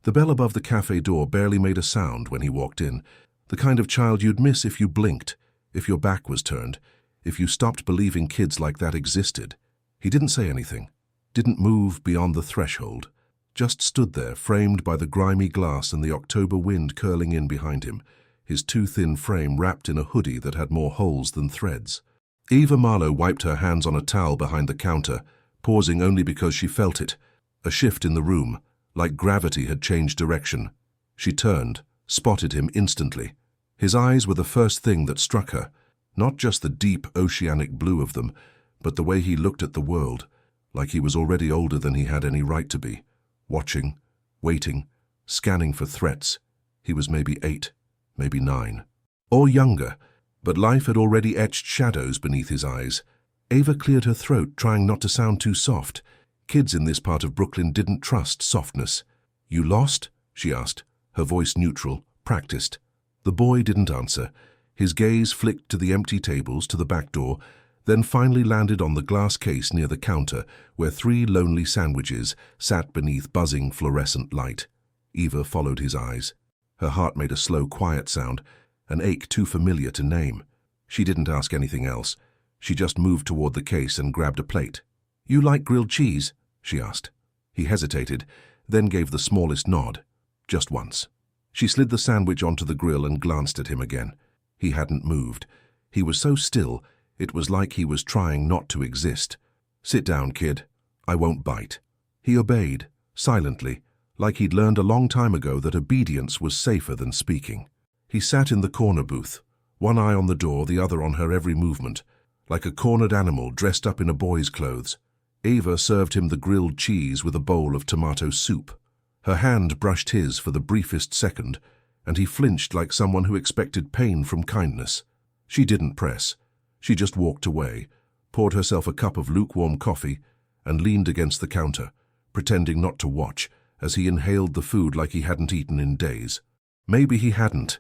The bell above the cafe door barely made a sound when he walked in, the kind of child you'd miss if you blinked, if your back was turned, if you stopped believing kids like that existed. He didn't say anything, didn't move beyond the threshold, just stood there, framed by the grimy glass and the October wind curling in behind him, his too thin frame wrapped in a hoodie that had more holes than threads. Eva Marlowe wiped her hands on a towel behind the counter, pausing only because she felt it, a shift in the room, like gravity had changed direction. She turned, spotted him instantly. His eyes were the first thing that struck her, not just the deep oceanic blue of them, but the way he looked at the world, like he was already older than he had any right to be, watching, waiting, scanning for threats. He was maybe 8, maybe 9, or younger, but life had already etched shadows beneath his eyes. Eva cleared her throat, trying not to sound too soft. Kids in this part of Brooklyn didn't trust softness. "You lost?" she asked, her voice neutral, practiced. The boy didn't answer. His gaze flicked to the empty tables, to the back door, then finally landed on the glass case near the counter, where 3 lonely sandwiches sat beneath buzzing fluorescent light. Eva followed his eyes. Her heart made a slow, quiet sound, an ache too familiar to name. She didn't ask anything else. She just moved toward the case and grabbed a plate. "You like grilled cheese?" she asked. He hesitated, then gave the smallest nod, just once. She slid the sandwich onto the grill and glanced at him again. He hadn't moved. He was so still, it was like he was trying not to exist. "Sit down, kid. I won't bite." He obeyed, silently, like he'd learned a long time ago that obedience was safer than speaking. He sat in the corner booth, one eye on the door, the other on her every movement, like a cornered animal dressed up in a boy's clothes. Eva served him the grilled cheese with a bowl of tomato soup. Her hand brushed his for the briefest second, and he flinched like someone who expected pain from kindness. She didn't press. She just walked away, poured herself a cup of lukewarm coffee, and leaned against the counter, pretending not to watch, as he inhaled the food like he hadn't eaten in days. Maybe he hadn't.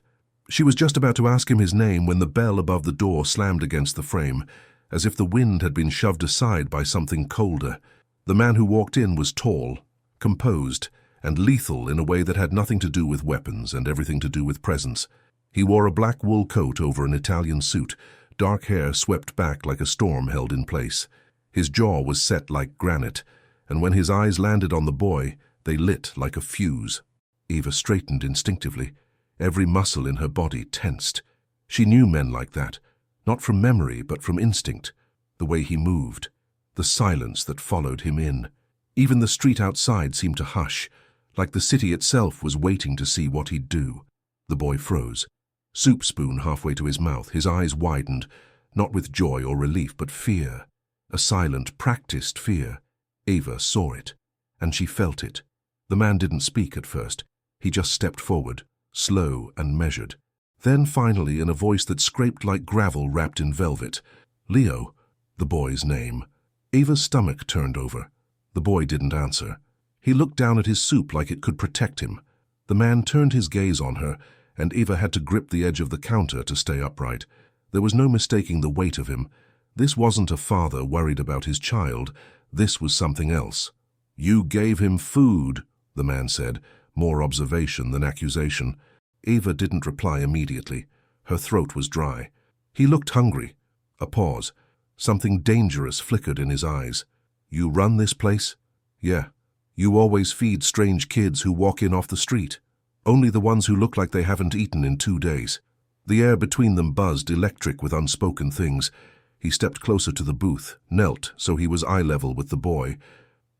She was just about to ask him his name when the bell above the door slammed against the frame, as if the wind had been shoved aside by something colder. The man who walked in was tall, composed, and lethal in a way that had nothing to do with weapons and everything to do with presence. He wore a black wool coat over an Italian suit, dark hair swept back like a storm held in place. His jaw was set like granite, and when his eyes landed on the boy, they lit like a fuse. Eva straightened instinctively, every muscle in her body tensed. She knew men like that, not from memory but from instinct, the way he moved, the silence that followed him in. Even the street outside seemed to hush, like the city itself was waiting to see what he'd do. The boy froze, soup spoon halfway to his mouth, his eyes widened, not with joy or relief but fear, a silent, practiced fear. Eva saw it, and she felt it. The man didn't speak at first. He just stepped forward, slow and measured. Then finally, in a voice that scraped like gravel wrapped in velvet, "Leo," the boy's name. Eva's stomach turned over. The boy didn't answer. He looked down at his soup like it could protect him. The man turned his gaze on her, and Eva had to grip the edge of the counter to stay upright. There was no mistaking the weight of him. This wasn't a father worried about his child. This was something else. "You gave him food," the man said, more observation than accusation. Eva didn't reply immediately. Her throat was dry. He looked hungry. A pause. Something dangerous flickered in his eyes. "You run this place?" "Yeah. You always feed strange kids who walk in off the street. Only the ones who look like they haven't eaten in 2 days." The air between them buzzed, electric with unspoken things. He stepped closer to the booth, knelt so he was eye level with the boy.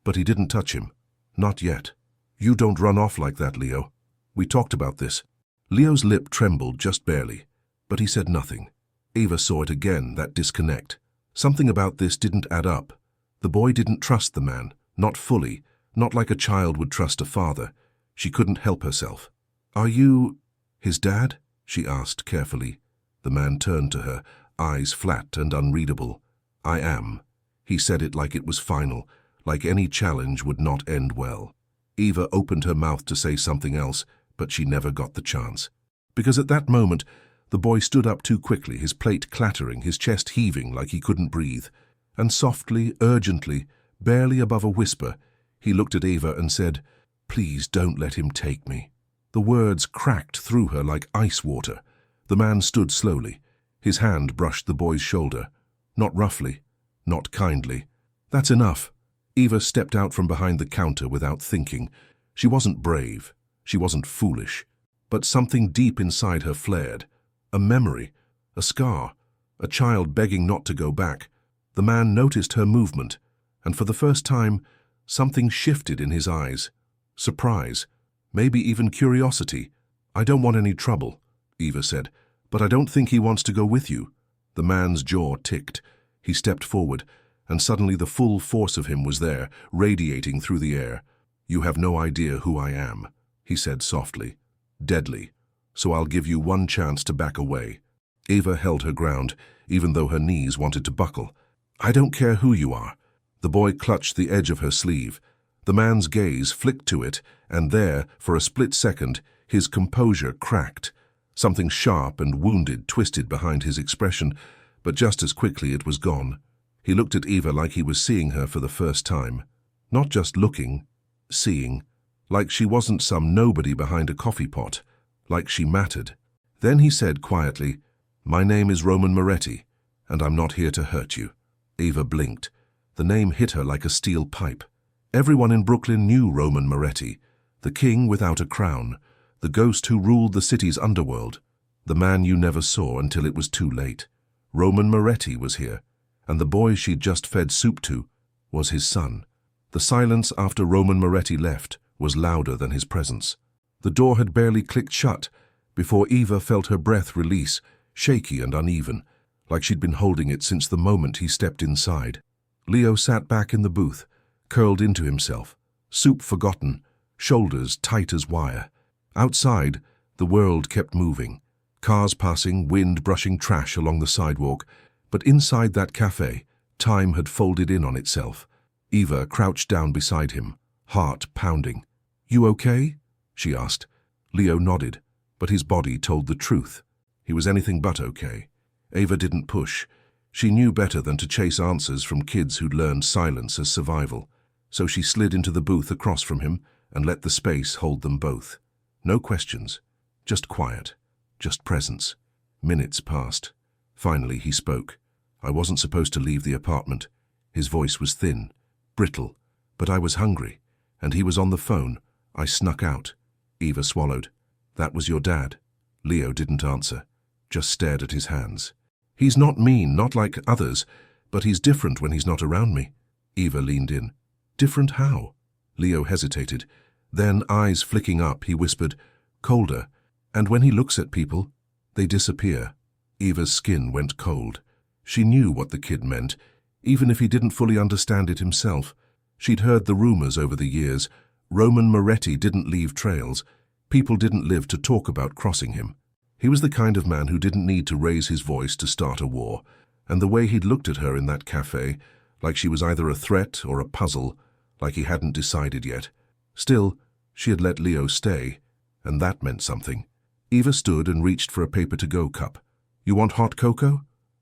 But he didn't touch him. Not yet. "You don't run off like that, Leo. We talked about this." Leo's lip trembled just barely, but he said nothing. Eva saw it again, that disconnect. Something about this didn't add up. The boy didn't trust the man, not fully, not like a child would trust a father. She couldn't help herself. "Are you his dad?" she asked carefully. The man turned to her, eyes flat and unreadable. "I am." He said it like it was final, like any challenge would not end well. Eva opened her mouth to say something else, but she never got the chance. Because at that moment, the boy stood up too quickly, his plate clattering, his chest heaving like he couldn't breathe. And softly, urgently, barely above a whisper, he looked at Eva and said, Please don't let him take me. The words cracked through her like ice water. The man stood slowly. His hand brushed the boy's shoulder. Not roughly, not kindly. That's enough. Eva stepped out from behind the counter without thinking. She wasn't brave. She wasn't foolish. But something deep inside her flared. A memory, a scar, a child begging not to go back. The man noticed her movement, and for the first time, something shifted in his eyes. Surprise, maybe even curiosity. I don't want any trouble, Eva said, but I don't think he wants to go with you. The man's jaw ticked. He stepped forward, and suddenly the full force of him was there, radiating through the air. You have no idea who I am, he said softly. Deadly. So I'll give you one chance to back away. Eva held her ground, even though her knees wanted to buckle. I don't care who you are. The boy clutched the edge of her sleeve. The man's gaze flicked to it, and there, for a split second, his composure cracked. Something sharp and wounded twisted behind his expression, but just as quickly it was gone. He looked at Eva like he was seeing her for the first time. Not just looking, seeing. Like she wasn't some nobody behind a coffee pot. Like she mattered. Then he said quietly, My name is Roman Moretti, and I'm not here to hurt you. Eva blinked. The name hit her like a steel pipe. Everyone in Brooklyn knew Roman Moretti, the king without a crown, the ghost who ruled the city's underworld, the man you never saw until it was too late. Roman Moretti was here, and the boy she'd just fed soup to was his son. The silence after Roman Moretti left was louder than his presence. The door had barely clicked shut before Eva felt her breath release, shaky and uneven, like she'd been holding it since the moment he stepped inside. Leo sat back in the booth, curled into himself, soup forgotten, shoulders tight as wire. Outside, the world kept moving. Cars passing, wind brushing trash along the sidewalk. But inside that cafe, time had folded in on itself. Eva crouched down beside him, heart pounding. You okay? She asked. Leo nodded, but his body told the truth. He was anything but okay. Eva didn't push. She knew better than to chase answers from kids who'd learned silence as survival. So she slid into the booth across from him and let the space hold them both. No questions, just quiet, just presence. Minutes passed. Finally he spoke. I wasn't supposed to leave the apartment. His voice was thin, brittle, but I was hungry, and he was on the phone. I snuck out. Eva swallowed. That was your dad. Leo didn't answer, just stared at his hands. He's not mean, not like others, but he's different when he's not around me. Eva leaned in. Different how? Leo hesitated. Then, eyes flicking up, he whispered, colder. And when he looks at people, they disappear. Eva's skin went cold. She knew what the kid meant, even if he didn't fully understand it himself. She'd heard the rumors over the years. Roman Moretti didn't leave trails. People didn't live to talk about crossing him. He was the kind of man who didn't need to raise his voice to start a war. And the way he'd looked at her in that cafe, like she was either a threat or a puzzle, like he hadn't decided yet. Still, she had let Leo stay, and that meant something. Eva stood and reached for a paper-to-go cup. You want hot cocoa?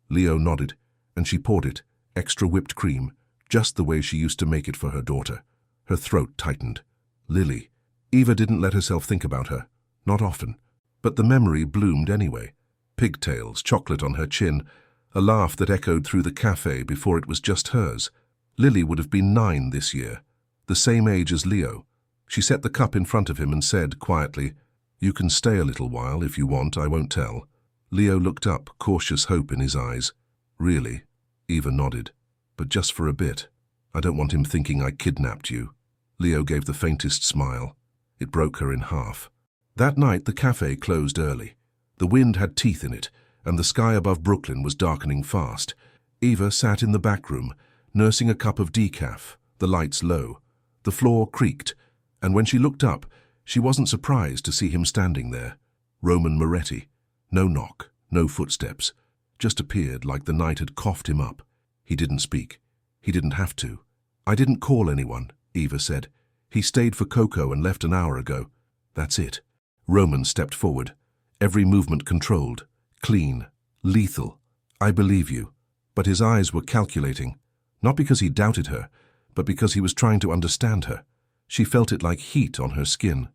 Leo nodded, and she poured it, extra whipped cream, just the way she used to make it for her daughter. Her throat tightened. Lily. Eva didn't let herself think about her, not often, but the memory bloomed anyway. Pigtails, chocolate on her chin, a laugh that echoed through the cafe before it was just hers. Lily would have been 9 this year, the same age as Leo. She set the cup in front of him and said quietly, You can stay a little while if you want, I won't tell. Leo looked up, cautious hope in his eyes. Really? Eva nodded. But just for a bit. I don't want him thinking I kidnapped you. Leo gave the faintest smile. It broke her in half. That night the cafe closed early. The wind had teeth in it, and the sky above Brooklyn was darkening fast. Eva sat in the back room, nursing a cup of decaf, the lights low. The floor creaked, and when she looked up, she wasn't surprised to see him standing there. Roman Moretti. No knock, no footsteps. Just appeared like the night had coughed him up. He didn't speak. He didn't have to. I didn't call anyone, Eva said. He stayed for cocoa and left an hour ago. That's it. Roman stepped forward. Every movement controlled. Clean. Lethal. I believe you. But his eyes were calculating. Not because he doubted her, but because he was trying to understand her. She felt it like heat on her skin.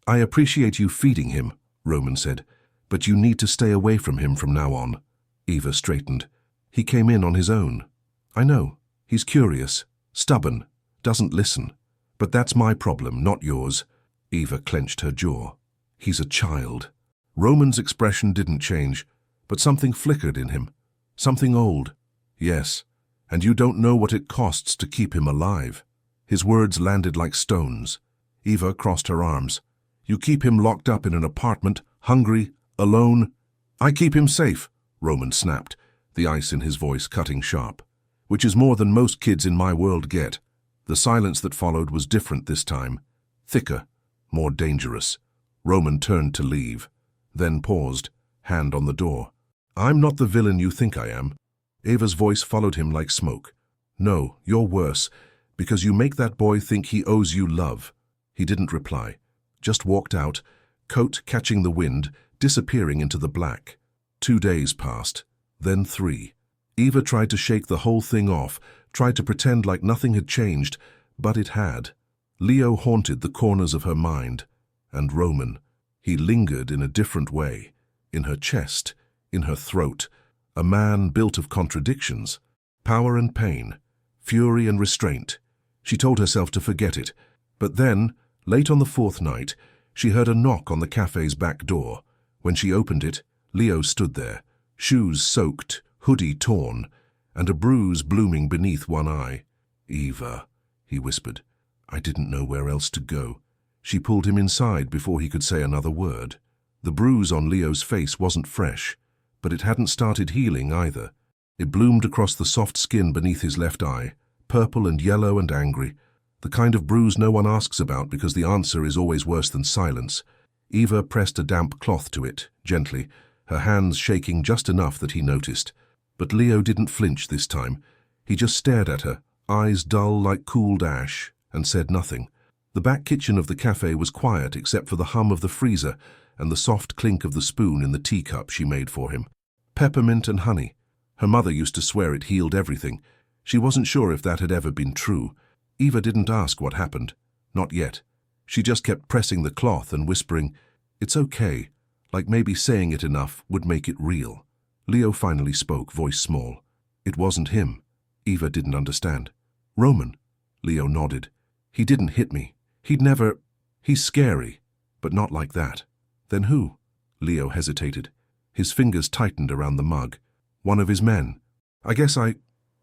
"I appreciate you feeding him," Roman said, "but you need to stay away from him from now on." Eva straightened. "He came in on his own." "I know. He's curious, stubborn, doesn't listen. But that's my problem, not yours." Eva clenched her jaw. "He's a child." Roman's expression didn't change, but something flickered in him. Something old. "Yes, and you don't know what it costs to keep him alive." His words landed like stones. Eva crossed her arms. "You keep him locked up in an apartment, hungry, alone." "I keep him safe," Roman snapped, the ice in his voice cutting sharp. "Which is more than most kids in my world get." The silence that followed was different this time. Thicker, more dangerous. Roman turned to leave, then paused, hand on the door. "I'm not the villain you think I am." Eva's voice followed him like smoke. "No, you're worse, because you make that boy think he owes you love." He didn't reply, just walked out, coat catching the wind, disappearing into the black. 2 days passed, then 3. Eva tried to shake the whole thing off, tried to pretend like nothing had changed, but it had. Leo haunted the corners of her mind, and Roman. He lingered in a different way, in her chest, in her throat, a man built of contradictions, power and pain, fury and restraint. She told herself to forget it, but then, late on the 4th night, she heard a knock on the cafe's back door. When she opened it, Leo stood there, shoes soaked, hoodie torn, and a bruise blooming beneath one eye. "Eva," he whispered. "I didn't know where else to go." She pulled him inside before he could say another word. The bruise on Leo's face wasn't fresh, but it hadn't started healing either. It bloomed across the soft skin beneath his left eye, purple and yellow and angry, the kind of bruise no one asks about because the answer is always worse than silence. Eva pressed a damp cloth to it, gently, her hands shaking just enough that he noticed. But Leo didn't flinch this time. He just stared at her, eyes dull like cooled ash, and said nothing. The back kitchen of the cafe was quiet except for the hum of the freezer and the soft clink of the spoon in the teacup she made for him. Peppermint and honey. Her mother used to swear it healed everything. She wasn't sure if that had ever been true. Eva didn't ask what happened. Not yet. She just kept pressing the cloth and whispering, "It's okay," like maybe saying it enough would make it real. Leo finally spoke, voice small. It wasn't him. Eva didn't understand. "Roman." Leo nodded. "He didn't hit me. He'd never... He's scary, but not like that." "Then who?" Leo hesitated. His fingers tightened around the mug. "One of his men. I guess I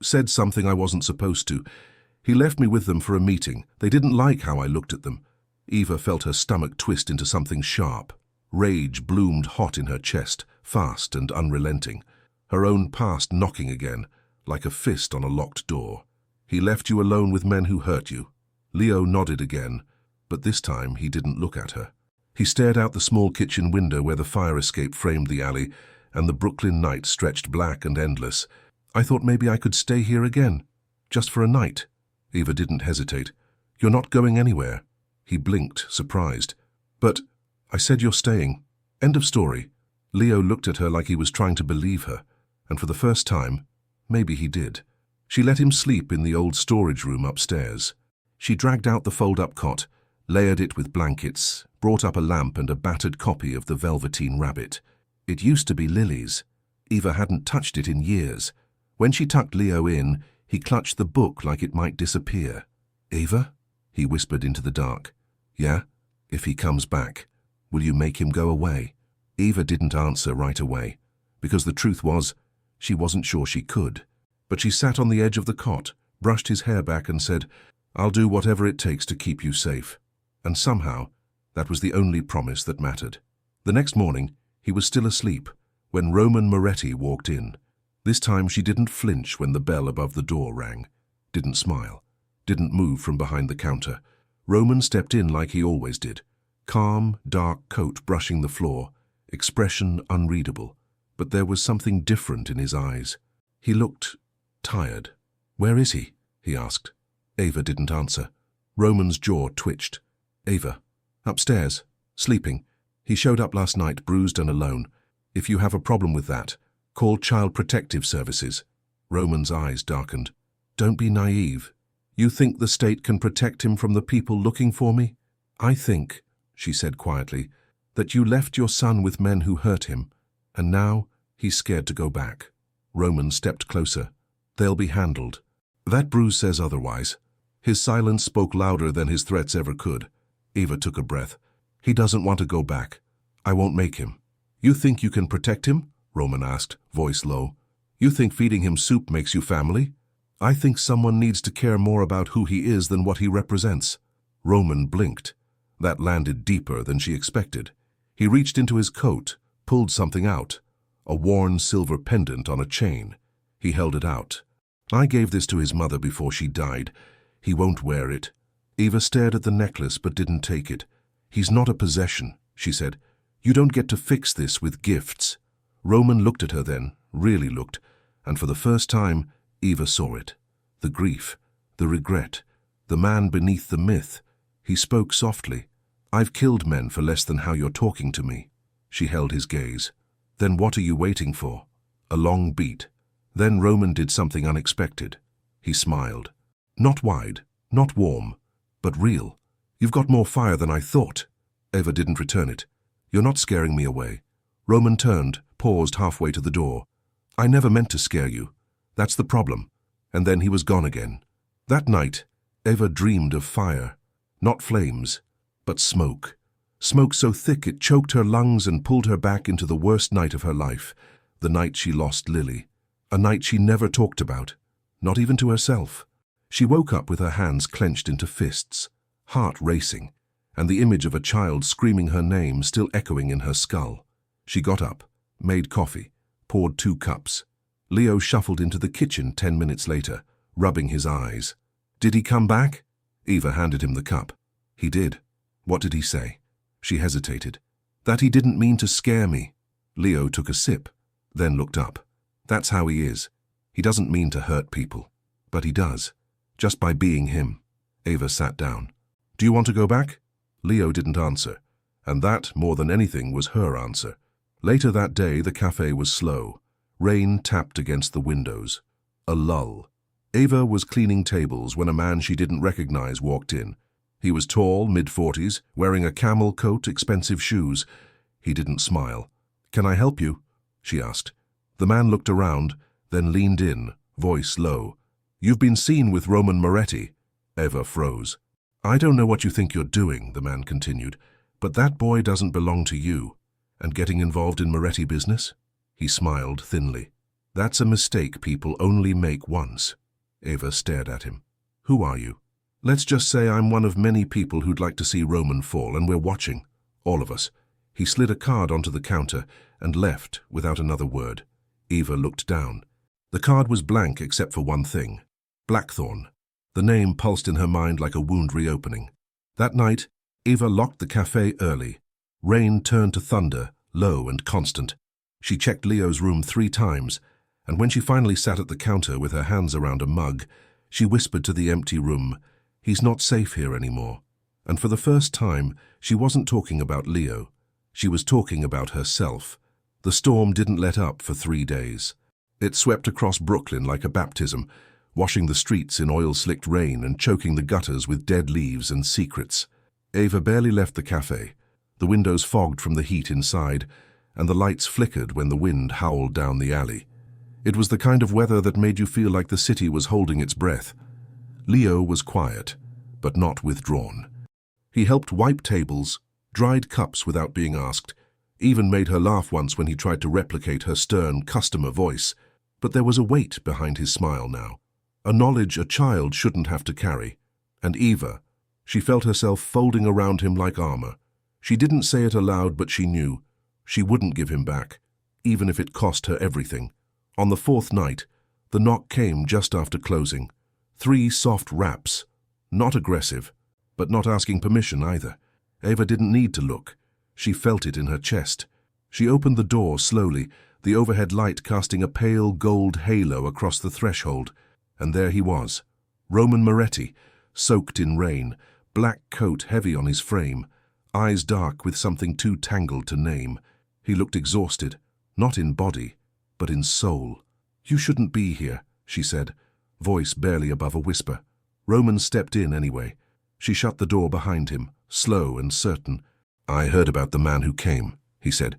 said something I wasn't supposed to. He left me with them for a meeting. They didn't like how I looked at them." Eva felt her stomach twist into something sharp. Rage bloomed hot in her chest, fast and unrelenting. Her own past knocking again, like a fist on a locked door. "He left you alone with men who hurt you." Leo nodded again, but this time he didn't look at her. He stared out the small kitchen window where the fire escape framed the alley, and the Brooklyn night stretched black and endless. "I thought maybe I could stay here again, just for a night." Eva didn't hesitate. "You're not going anywhere." He blinked, surprised. "But I said you're staying. End of story." Leo looked at her like he was trying to believe her, and for the first time, maybe he did. She let him sleep in the old storage room upstairs. She dragged out the fold-up cot, layered it with blankets, brought up a lamp and a battered copy of The Velveteen Rabbit. It used to be Lily's. Eva hadn't touched it in years. When she tucked Leo in, he clutched the book like it might disappear. "Eva?" he whispered into the dark. "Yeah? If he comes back, will you make him go away?" Eva didn't answer right away, because the truth was, she wasn't sure she could. But she sat on the edge of the cot, brushed his hair back and said, "I'll do whatever it takes to keep you safe." And somehow, that was the only promise that mattered. The next morning, he was still asleep, when Roman Moretti walked in. This time she didn't flinch when the bell above the door rang, didn't smile, didn't move from behind the counter. Roman stepped in like he always did. Calm, dark coat brushing the floor, expression unreadable. But there was something different in his eyes. He looked tired. "Where is he?" he asked. Eva didn't answer. Roman's jaw twitched. "Eva. Upstairs. Sleeping. He showed up last night, bruised and alone. If you have a problem with that, call Child Protective Services." Roman's eyes darkened. "Don't be naive." You think the state can protect him from the people looking for me? I think, she said quietly, that you left your son with men who hurt him, and now he's scared to go back. Roman stepped closer. They'll be handled. That bruise says otherwise. His silence spoke louder than his threats ever could. Eva took a breath. He doesn't want to go back. I won't make him. You think you can protect him? Roman asked, voice low. You think feeding him soup makes you family? I think someone needs to care more about who he is than what he represents. Roman blinked. That landed deeper than she expected. He reached into his coat, pulled something out. A worn silver pendant on a chain. He held it out. I gave this to his mother before she died. He won't wear it. Eva stared at the necklace but didn't take it. He's not a possession, she said. You don't get to fix this with gifts. Roman looked at her then, really looked, and for the first time, Eva saw it. The grief, the regret, the man beneath the myth. He spoke softly. I've killed men for less than how you're talking to me. She held his gaze. Then what are you waiting for? A long beat. Then Roman did something unexpected. He smiled. Not wide, not warm, but real. You've got more fire than I thought. Eva didn't return it. You're not scaring me away. Roman turned, paused halfway to the door. I never meant to scare you. That's the problem. And then he was gone again. That night, Eva dreamed of fire. Not flames, but smoke. Smoke so thick it choked her lungs and pulled her back into the worst night of her life. The night she lost Lily. A night she never talked about. Not even to herself. She woke up with her hands clenched into fists, heart racing, and the image of a child screaming her name still echoing in her skull. She got up, made coffee, poured 2 cups. Leo shuffled into the kitchen 10 minutes later, rubbing his eyes. Did he come back? Eva handed him the cup. He did. What did he say? She hesitated. That he didn't mean to scare me. Leo took a sip, then looked up. That's how he is. He doesn't mean to hurt people. But he does. Just by being him. Eva sat down. Do you want to go back? Leo didn't answer. And that, more than anything, was her answer. Later that day, the cafe was slow. Rain tapped against the windows. A lull. Eva was cleaning tables when a man she didn't recognize walked in. He was tall, mid-40s, wearing a camel coat, expensive shoes. He didn't smile. Can I help you? She asked. The man looked around, then leaned in, voice low. You've been seen with Roman Moretti. Eva froze. I don't know what you think you're doing, the man continued, but that boy doesn't belong to you. And getting involved in Moretti business? He smiled thinly. That's a mistake people only make once. Eva stared at him. Who are you? Let's just say I'm one of many people who'd like to see Roman fall, and we're watching. All of us. He slid a card onto the counter and left without another word. Eva looked down. The card was blank except for one thing. Blackthorn. The name pulsed in her mind like a wound reopening. That night, Eva locked the cafe early. Rain turned to thunder, low and constant. She checked Leo's room 3 times, and when she finally sat at the counter with her hands around a mug, she whispered to the empty room, He's not safe here anymore. And for the first time, she wasn't talking about Leo. She was talking about herself. The storm didn't let up for 3 days. It swept across Brooklyn like a baptism, washing the streets in oil-slicked rain and choking the gutters with dead leaves and secrets. Eva barely left the cafe. The windows fogged from the heat inside, and the lights flickered when the wind howled down the alley. It was the kind of weather that made you feel like the city was holding its breath. Leo was quiet, but not withdrawn. He helped wipe tables, dried cups without being asked, even made her laugh once when he tried to replicate her stern customer voice. But there was a weight behind his smile now, a knowledge a child shouldn't have to carry. And Eva, she felt herself folding around him like armor. She didn't say it aloud, but she knew. She wouldn't give him back, even if it cost her everything. On the 4th night, the knock came just after closing. 3 soft raps, not aggressive, but not asking permission either. Eva didn't need to look. She felt it in her chest. She opened the door slowly, the overhead light casting a pale gold halo across the threshold. And there he was, Roman Moretti, soaked in rain, black coat heavy on his frame, eyes dark with something too tangled to name. He looked exhausted, not in body, but in soul. You shouldn't be here, she said, voice barely above a whisper. Roman stepped in anyway. She shut the door behind him, slow and certain. "I heard about the man who came," he said.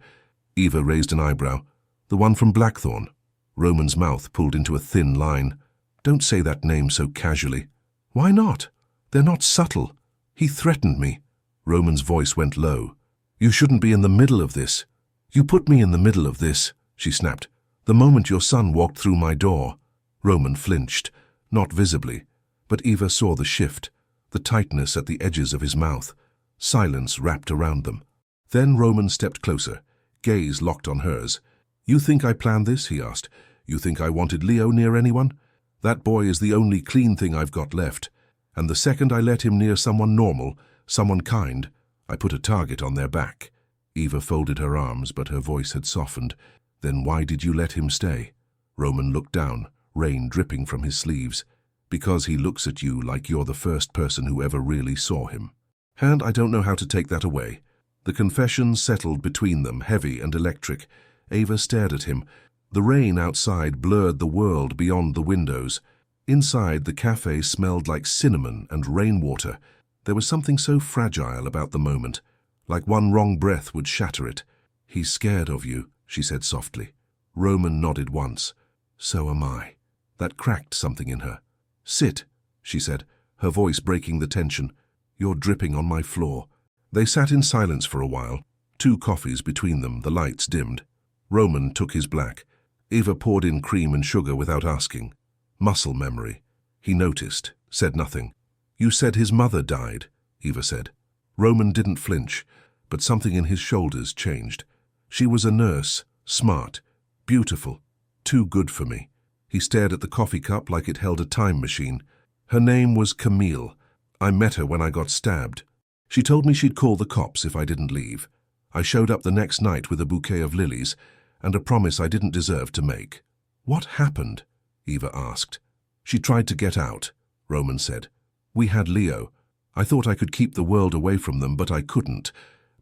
Eva raised an eyebrow. "The one from Blackthorn?" Roman's mouth pulled into a thin line. "Don't say that name so casually." "Why not? They're not subtle. He threatened me." Roman's voice went low. "You shouldn't be in the middle of this." "You put me in the middle of this," she snapped. "The moment your son walked through my door." Roman flinched, not visibly, but Eva saw the shift, the tightness at the edges of his mouth. Silence wrapped around them. Then Roman stepped closer, gaze locked on hers. "You think I planned this?" he asked. "You think I wanted Leo near anyone? That boy is the only clean thing I've got left. And the second I let him near someone normal, someone kind, I put a target on their back." Eva folded her arms, but her voice had softened. "Then why did you let him stay?" Roman looked down, rain dripping from his sleeves. "Because he looks at you like you're the first person who ever really saw him. And I don't know how to take that away." The confession settled between them, heavy and electric. Eva stared at him. The rain outside blurred the world beyond the windows. Inside, the cafe smelled like cinnamon and rainwater. There was something so fragile about the moment, like one wrong breath would shatter it. "He's scared of you," she said softly. Roman nodded once. "So am I." That cracked something in her. "Sit," she said, her voice breaking the tension. "You're dripping on my floor." They sat in silence for a while, 2 coffees between them, the lights dimmed. Roman took his black. Eva poured in cream and sugar without asking. Muscle memory. He noticed, said nothing. "You said his mother died," Eva said. Roman didn't flinch, but something in his shoulders changed. "She was a nurse, smart, beautiful, too good for me." He stared at the coffee cup like it held a time machine. "Her name was Camille. I met her when I got stabbed. She told me she'd call the cops if I didn't leave. I showed up the next night with a bouquet of lilies and a promise I didn't deserve to make." "What happened?" Eva asked. "She tried to get out," Roman said. "We had Leo. I thought I could keep the world away from them, but I couldn't.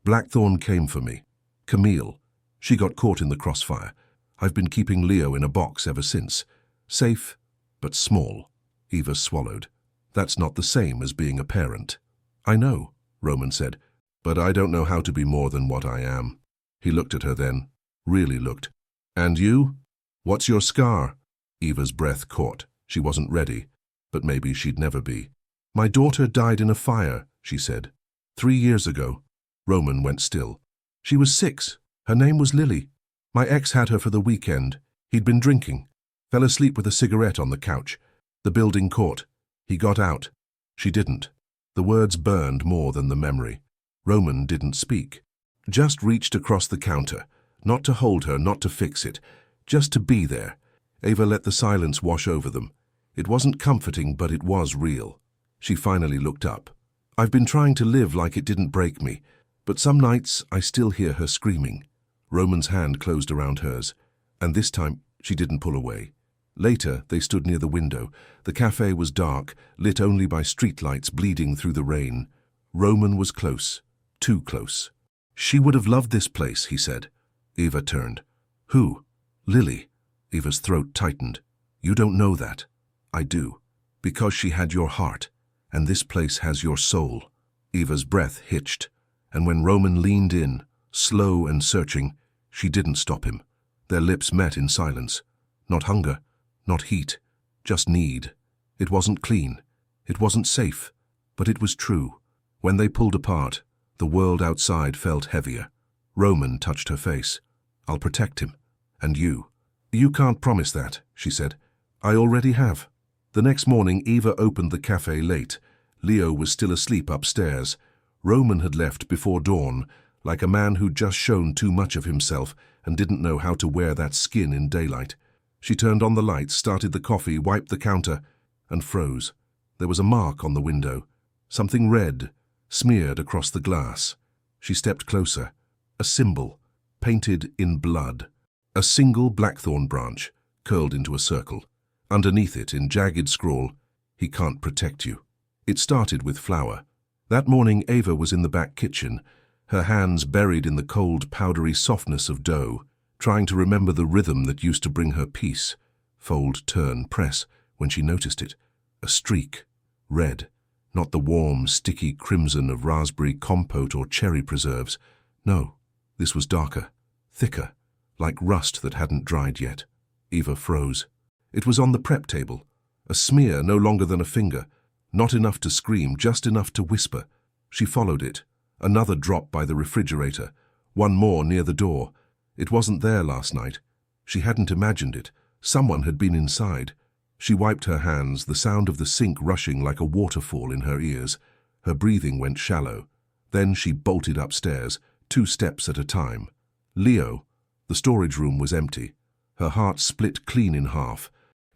Blackthorn came for me. Camille. She got caught in the crossfire. I've been keeping Leo in a box ever since. Safe, but small." Eva swallowed. "That's not the same as being a parent." "I know," Roman said, "but I don't know how to be more than what I am." He looked at her then, really looked. "And you? What's your scar?" Eva's breath caught. She wasn't ready, but maybe she'd never be. "My daughter died in a fire," she said. 3 years ago." Roman went still. "She was 6. Her name was Lily. My ex had her for the weekend. He'd been drinking. Fell asleep with a cigarette on the couch. The building caught. He got out. She didn't." The words burned more than the memory. Roman didn't speak. Just reached across the counter, not to hold her, not to fix it, just to be there. Eva let the silence wash over them. It wasn't comforting, but it was real. She finally looked up. "I've been trying to live like it didn't break me, but some nights I still hear her screaming." Roman's hand closed around hers, and this time she didn't pull away. Later, they stood near the window. The cafe was dark, lit only by streetlights bleeding through the rain. Roman was close, too close. "She would have loved this place," he said. Eva turned. "Who?" "Lily." Eva's throat tightened. "You don't know that." "I do. Because she had your heart, and this place has your soul." Eva's breath hitched, and when Roman leaned in, slow and searching, she didn't stop him. Their lips met in silence. Not hunger, not heat, just need. It wasn't clean. It wasn't safe, but it was true. When they pulled apart, the world outside felt heavier. Roman touched her face. "I'll protect him. And you." "You can't promise that," she said. "I already have." The next morning, Eva opened the cafe late. Leo was still asleep upstairs. Roman had left before dawn, like a man who'd just shown too much of himself and didn't know how to wear that skin in daylight. She turned on the lights, started the coffee, wiped the counter, and froze. There was a mark on the window, something red, smeared across the glass. She stepped closer. A symbol, painted in blood. A single blackthorn branch, curled into a circle. Underneath it, in jagged scrawl, "He can't protect you." It started with flour. That morning, Eva was in the back kitchen, her hands buried in the cold, powdery softness of dough, trying to remember the rhythm that used to bring her peace. Fold, turn, press, when she noticed it. A streak. Red, not the warm, sticky crimson of raspberry compote or cherry preserves. No, this was darker, thicker, like rust that hadn't dried yet. Eva froze. It was on the prep table, a smear no longer than a finger, not enough to scream, just enough to whisper. She followed it. Another drop by the refrigerator, one more near the door. It wasn't there last night. She hadn't imagined it. Someone had been inside. She wiped her hands, the sound of the sink rushing like a waterfall in her ears. Her breathing went shallow. Then she bolted upstairs, 2 steps at a time. Leo. The storage room was empty. Her heart split clean in half.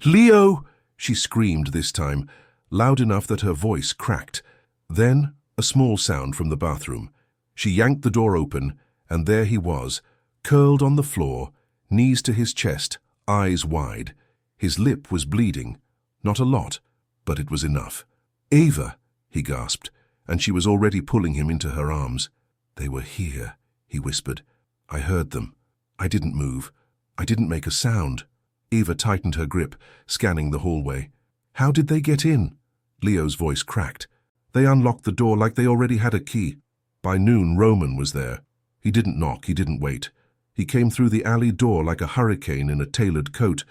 "Leo!" she screamed this time, loud enough that her voice cracked. Then a small sound from the bathroom. She yanked the door open, and there he was, curled on the floor, knees to his chest, eyes wide. His lip was bleeding. Not a lot, but it was enough. "Eva!" he gasped, and she was already pulling him into her arms. "They were here," he whispered. "I heard them. I didn't move. I didn't make a sound." Eva tightened her grip, scanning the hallway. "How did they get in?" Leo's voice cracked. "They unlocked the door like they already had a key." By noon, Roman was there. He didn't knock, he didn't wait. He came through the alley door like a hurricane in a tailored coat,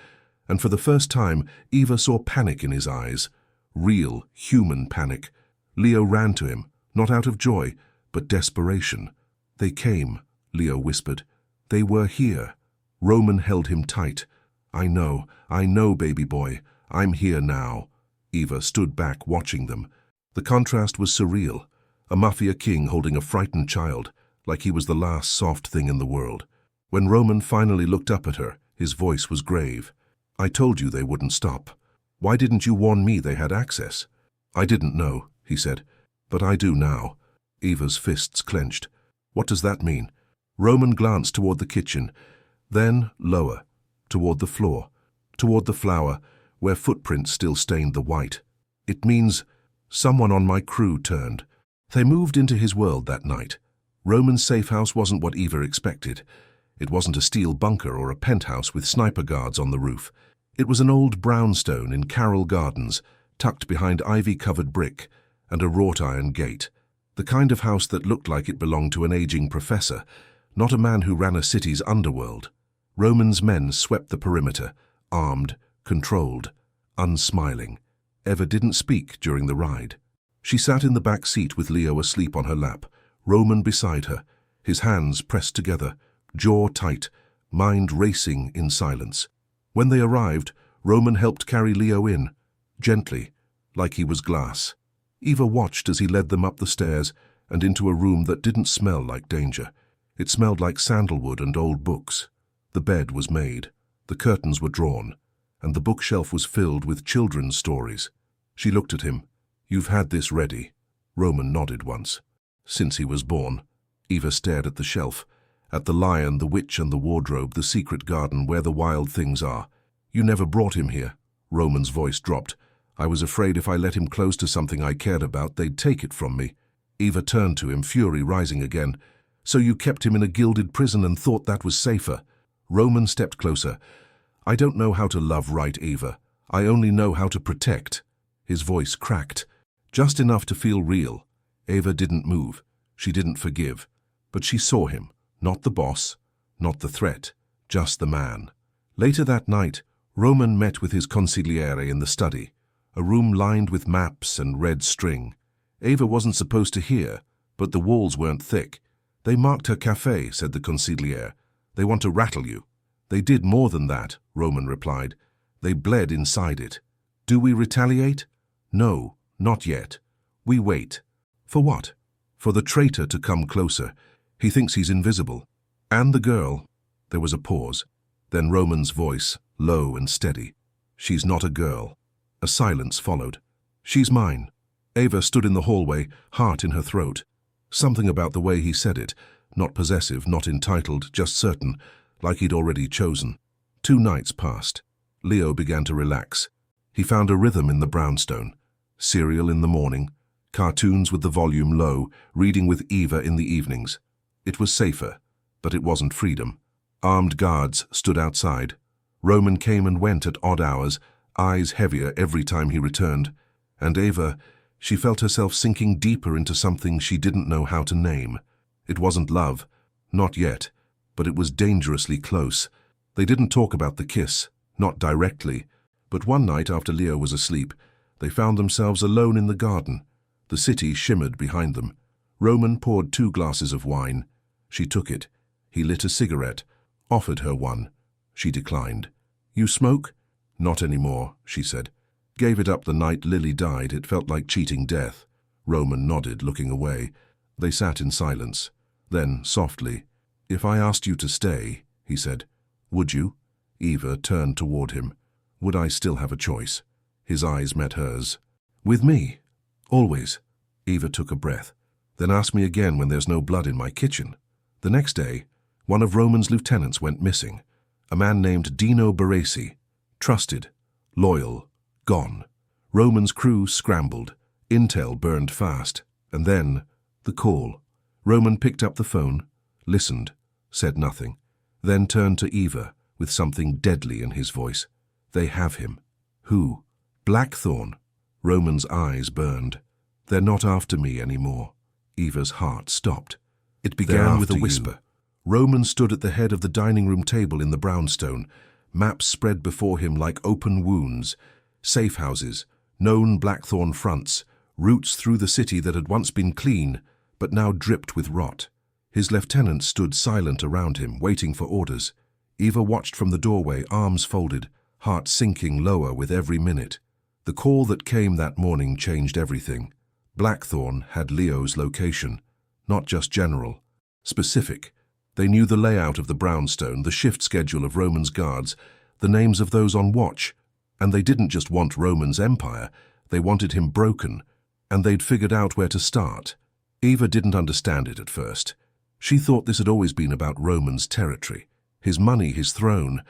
and for the first time, Eva saw panic in his eyes. Real, human panic. Leo ran to him, not out of joy, but desperation. "They came," Leo whispered. "They were here." Roman held him tight. I know, baby boy. I'm here now." Eva stood back, watching them. The contrast was surreal. A Mafia king holding a frightened child, like he was the last soft thing in the world. When Roman finally looked up at her, his voice was grave. "I told you they wouldn't stop. Why didn't you warn me they had access?" "I didn't know," he said. "But I do now." Eva's fists clenched. "What does that mean?" Roman glanced toward the kitchen, then lower, toward the floor, toward the flour, where footprints still stained the white. "It means someone on my crew turned." They moved into his world that night. Roman's safe house wasn't what Eva expected. It wasn't a steel bunker or a penthouse with sniper guards on the roof. It was an old brownstone in Carroll Gardens, tucked behind ivy-covered brick and a wrought-iron gate. The kind of house that looked like it belonged to an aging professor, not a man who ran a city's underworld. Roman's men swept the perimeter, armed, controlled, unsmiling. Eva didn't speak during the ride. She sat in the back seat with Leo asleep on her lap, Roman beside her, his hands pressed together, jaw tight, mind racing in silence. When they arrived, Roman helped carry Leo in, gently, like he was glass. Eva watched as he led them up the stairs and into a room that didn't smell like danger. It smelled like sandalwood and old books. The bed was made, the curtains were drawn, and the bookshelf was filled with children's stories. She looked at him. "You've had this ready." Roman nodded once. "Since he was born." Eva stared at the shelf, at the lion, the witch and the wardrobe, the secret garden where the wild things are. "You never brought him here." Roman's voice dropped. "I was afraid if I let him close to something I cared about, they'd take it from me." Eva turned to him, fury rising again. "So you kept him in a gilded prison and thought that was safer?" Roman stepped closer. "I don't know how to love right, Eva. I only know how to protect." His voice cracked, just enough to feel real. Eva didn't move. She didn't forgive. But she saw him, not the boss, not the threat, just the man. Later that night, Roman met with his consigliere in the study, a room lined with maps and red string. Eva wasn't supposed to hear, but the walls weren't thick. "They marked her café," said the consigliere. "They want to rattle you." "They did more than that," Roman replied. "They bled inside it." "Do we retaliate?" "No, not yet. We wait." "For what?" "For the traitor to come closer. He thinks he's invisible." "And the girl." There was a pause. Then Roman's voice, low and steady. "She's not a girl." A silence followed. "She's mine." Eva stood in the hallway, heart in her throat. Something about the way he said it, not possessive, not entitled, just certain, like he'd already chosen. 2 nights passed. Leo began to relax. He found a rhythm in the brownstone. Cereal in the morning, cartoons with the volume low, reading with Eva in the evenings. It was safer, but it wasn't freedom. Armed guards stood outside. Roman came and went at odd hours, eyes heavier every time he returned. And Eva, She felt herself sinking deeper into something she didn't know how to name. It wasn't love, not yet, but it was dangerously close. They didn't talk about the kiss, not directly, but one night after Leo was asleep, they found themselves alone in the garden. The city shimmered behind them. Roman poured 2 glasses of wine. She took it. He lit a cigarette, offered her one. She declined. "You smoke?" "Not anymore," she said. "Gave it up the night Lily died. It felt like cheating death." Roman nodded, looking away. They sat in silence. Then, softly, "If I asked you to stay," he said, "would you?" Eva turned toward him. "Would I still have a choice?" His eyes met hers. "With me? Always." Eva took a breath. "Then ask me again when there's no blood in my kitchen." The next day, one of Roman's lieutenants went missing. A man named Dino Baresi. Trusted, loyal, gone. Roman's crew scrambled. Intel burned fast. And then, the call. Roman picked up the phone, listened, said nothing, then turned to Eva with something deadly in his voice. "They have him." "Who?" "Blackthorn." Roman's eyes burned. "They're not after me anymore." Eva's heart stopped. It began with a whisper. Roman stood at the head of the dining room table in the brownstone, maps spread before him like open wounds, safe houses, known Blackthorn fronts, routes through the city that had once been clean, but now dripped with rot. His lieutenant stood silent around him, waiting for orders. Eva watched from the doorway, arms folded, heart sinking lower with every minute. The call that came that morning changed everything. Blackthorn had Leo's location, not just general, specific. They knew the layout of the brownstone, the shift schedule of Roman's guards, the names of those on watch. And they didn't just want Roman's empire, they wanted him broken, and they'd figured out where to start. Eva didn't understand it at first. She thought this had always been about Roman's territory, his money, his throne,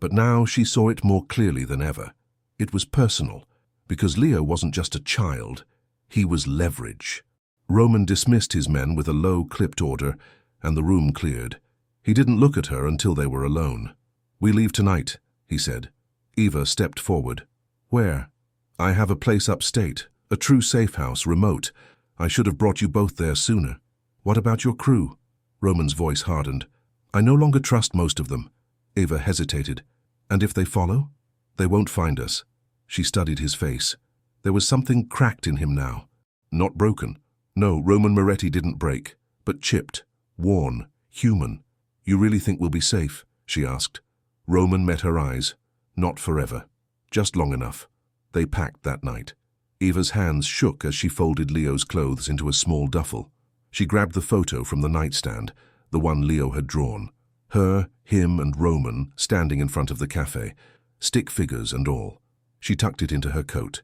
but now she saw it more clearly than ever. It was personal, because Leo wasn't just a child, he was leverage. Roman dismissed his men with a low, clipped order, and the room cleared. He didn't look at her until they were alone. "We leave tonight," he said. Eva stepped forward. "Where?" "I have a place upstate, a true safe house, remote. I should have brought you both there sooner." "What about your crew?" Roman's voice hardened. "I no longer trust most of them." Eva hesitated. "And if they follow?" "They won't find us." She studied his face. There was something cracked in him now. Not broken. No, Roman Moretti didn't break, but chipped, worn, human. "You really think we'll be safe?" she asked. Roman met her eyes. "Not forever. Just long enough." They packed that night. Eva's hands shook as she folded Leo's clothes into a small duffel. She grabbed the photo from the nightstand, the one Leo had drawn. Her, him, and Roman standing in front of the cafe, stick figures and all. She tucked it into her coat.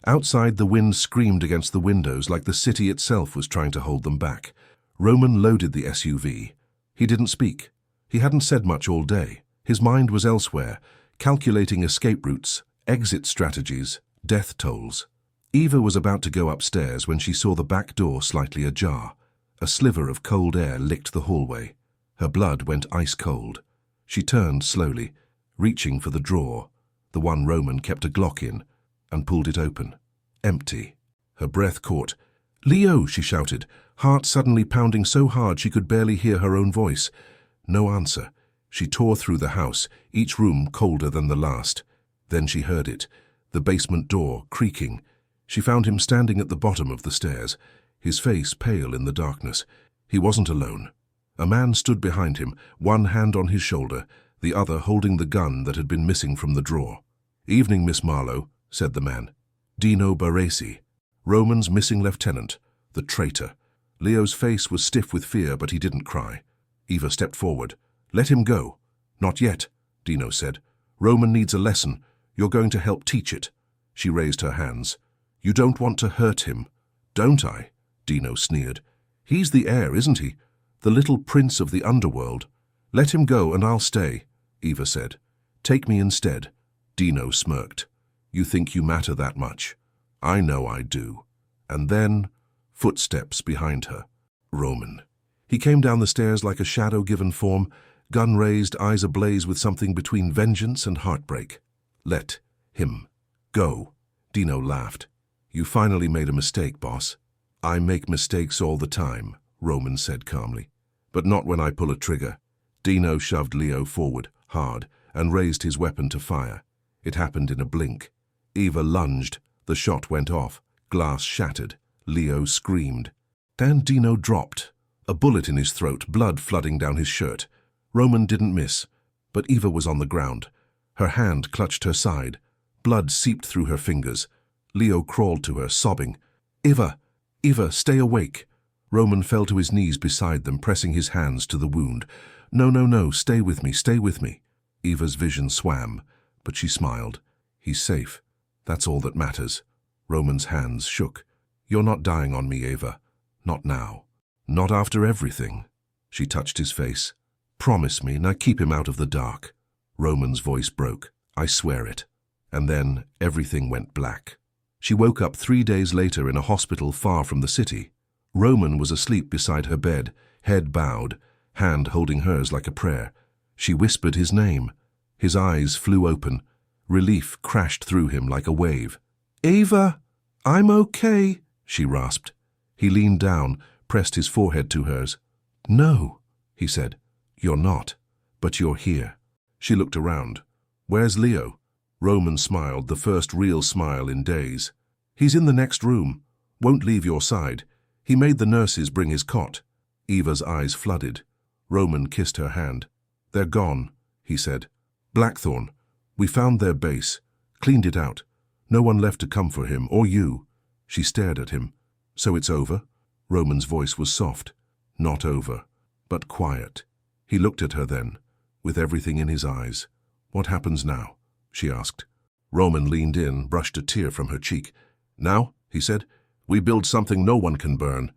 Outside, the wind screamed against the windows like the city itself was trying to hold them back. Roman loaded the SUV. He didn't speak. He hadn't said much all day. His mind was elsewhere, calculating escape routes, exit strategies, death tolls. Eva was about to go upstairs when she saw the back door slightly ajar. A sliver of cold air licked the hallway. Her blood went ice cold. She turned slowly, reaching for the drawer, the one Roman kept a Glock in, and pulled it open. Empty. Her breath caught. "Leo!" she shouted, heart suddenly pounding so hard she could barely hear her own voice. No answer. She tore through the house, each room colder than the last. Then she heard it, the basement door creaking. She found him standing at the bottom of the stairs, his face pale in the darkness. He wasn't alone. A man stood behind him, one hand on his shoulder, the other holding the gun that had been missing from the drawer. "Evening, Miss Marlowe," said the man. "Dino Baresi, Roman's missing lieutenant, the traitor." Leo's face was stiff with fear, but he didn't cry. Eva stepped forward. "Let him go." "Not yet," Dino said. "Roman needs a lesson. You're going to help teach it." She raised her hands. "You don't want to hurt him." "Don't I?" Dino sneered. "He's the heir, isn't he? The little prince of the underworld." "Let him go and I'll stay," Eva said. "Take me instead." Dino smirked. "You think you matter that much? I know I do." And then, footsteps behind her. Roman. He came down the stairs like a shadow given form, gun raised, eyes ablaze with something between vengeance and heartbreak. "Let him go," Dino laughed. You finally made a mistake, boss. I make mistakes all the time, Roman said calmly. But not when I pull a trigger. Dino shoved Leo forward, hard, and raised his weapon to fire. It happened in a blink. Eva lunged. The shot went off. Glass shattered. Leo screamed. Then Dino dropped. A bullet in his throat, blood flooding down his shirt. Roman didn't miss, but Eva was on the ground. Her hand clutched her side. Blood seeped through her fingers. Leo crawled to her, sobbing. Eva! Eva, stay awake! Roman fell to his knees beside them, pressing his hands to the wound. No, no, no, stay with me, stay with me. Eva's vision swam, but she smiled. He's safe. That's all that matters. Roman's hands shook. You're not dying on me, Eva. Not now. Not after everything. She touched his face. Promise me, now keep him out of the dark. Roman's voice broke. I swear it. And then everything went black. She woke up 3 days later in a hospital far from the city. Roman was asleep beside her bed, head bowed, hand holding hers like a prayer. She whispered his name. His eyes flew open. Relief crashed through him like a wave. Eva, I'm okay, she rasped. He leaned down, pressed his forehead to hers. No, he said. You're not, but you're here. She looked around. Where's Leo? Roman smiled, the first real smile in days. He's in the next room. Won't leave your side. He made the nurses bring his cot. Eva's eyes flooded. Roman kissed her hand. They're gone, he said. Blackthorn. We found their base. Cleaned it out. No one left to come for him, or you. She stared at him. So it's over? Roman's voice was soft. Not over, but quiet. He looked at her then, with everything in his eyes. What happens now? She asked. Roman leaned in, brushed a tear from her cheek. Now, he said, we build something no one can burn.